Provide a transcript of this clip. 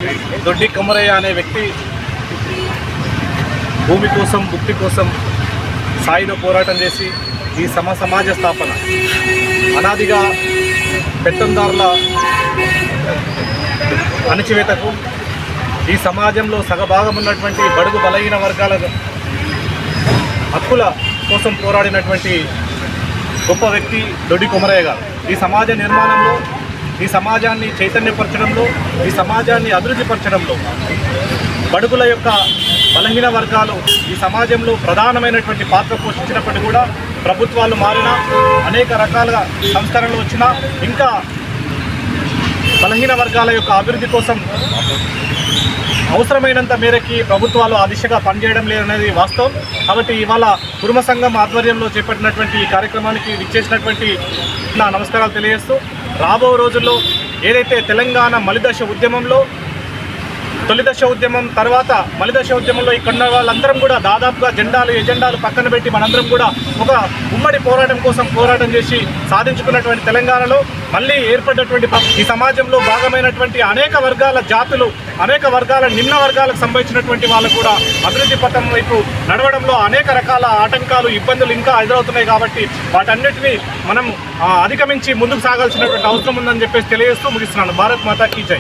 దొడ్డి కొమరయ్య అనే వ్యక్తి భూమి కోసం భుక్తి కోసం సాయుధ పోరాటం చేసి ఈ సమాజ స్థాపన అనాదిగా పెత్తందారుల అణచివేతకు ఈ సమాజంలో సగభాగం ఉన్నటువంటి బడుగు బలహీన వర్గాల హక్కుల కోసం పోరాడినటువంటి గొప్ప వ్యక్తి దొడ్డి కొమరయ్య గారు. ఈ సమాజ నిర్మాణంలో, ఈ సమాజాన్ని చైతన్యపరచడంలో, ఈ సమాజాన్ని అభివృద్ధిపరచడంలో బడుగుల యొక్క బలహీన వర్గాలు ఈ సమాజంలో ప్రధానమైనటువంటి పాత్ర పోషించినప్పటికీ కూడా ప్రభుత్వాలు మారినా, అనేక రకాలుగా సంస్కరణలు వచ్చినా ఇంకా బలహీన వర్గాల యొక్క అభివృద్ధి కోసం అవసరమైనంత మేరకి ప్రభుత్వాలు ఆ దిశగా పనిచేయడం లేదనేది వాస్తవం. కాబట్టి ఇవాళ కుర్మ సంఘం ఆధ్వర్యంలో చేపట్టినటువంటి ఈ కార్యక్రమానికి విచ్చేసినటువంటి నా నమస్కారాలు తెలియజేస్తూ, రాబో రోజుల్లో ఏదైతే తెలంగాణ మలిదశ ఉద్యమంలో తొలిదశ ఉద్యమం తర్వాత మలిదశ ఉద్యమంలో ఇక్కడ వాళ్ళందరం కూడా దాదాపుగా ఎజెండాలు పక్కన పెట్టి మనందరం కూడా ఒక ఉమ్మడి పోరాటం కోసం పోరాటం చేసి సాధించుకున్నటువంటి తెలంగాణలో మళ్ళీ ఏర్పడినటువంటి ఈ సమాజంలో భాగమైనటువంటి అనేక వర్గాల జాతులు, అనేక వర్గాల నిమ్న వర్గాలకు సంబంధించినటువంటి వాళ్ళు కూడా అభివృద్ధి పథం వైపు నడవడంలో అనేక రకాల ఆటంకాలు, ఇబ్బందులు ఇంకా ఎదురవుతున్నాయి. కాబట్టి వాటన్నిటినీ మనం అధిగమించి ముందుకు సాగాల్సినటువంటి అవసరం ఉందని చెప్పేసి తెలియజేస్తూ ముగిస్తున్నాను. భారత్ మాతా కీ జై.